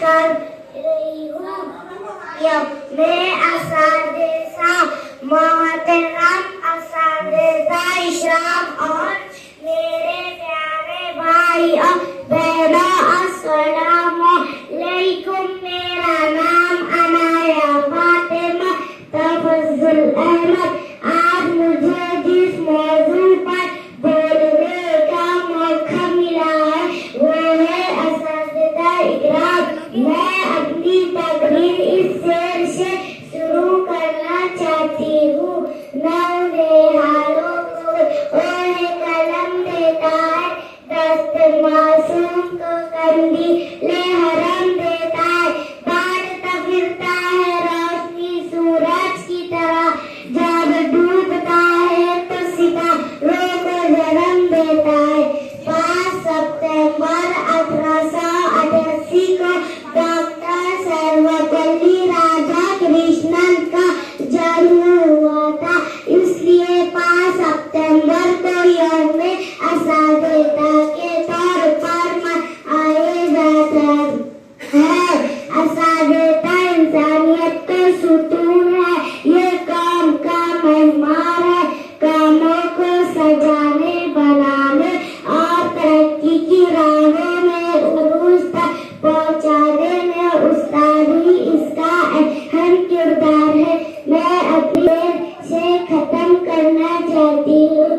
कर रही हूँ। मैं असातिज़ा मोहतरम असातिज़ा इकराम और मेरे प्यारे भाई और बहनों, अस्सलामु अलैकुम। मेरा नाम अनाया फातिमा तफज़्ज़ुल अहमद। आज मुझे जिस मौजू पर बोलने का मौका मिला है वो है असातिज़ा इकराम। मैं अपनी तकरीर इस शेर से शुरू करना चाहती हूँ। नौनिहालों को ओहे कलम देता है, दस्त मासूम को कंदीले हरम देता है। बांटता फिरता है रोशनी सूरज की तरह, जब डूबता है तो सितारों को जन्म देता है। 5 सितंबर 1888 को डॉक्टर सर्वपल्ली राधाकृष्णन का जन्म हुआ था, इसलिए 5 सितंबर को यौम-ए असातिज़ा के तौर पर मनाया जाता है। असातिज़ा इंसानियत का सुतून है, ये काम का मेहमान है। कामों को सजाने बनाने और तरक्की की राहों में उरूज तक पहुँचाने में उस्ताद ही इसका अहम किरदार है। मैं अपने से खत्म करना चाहती हूँ।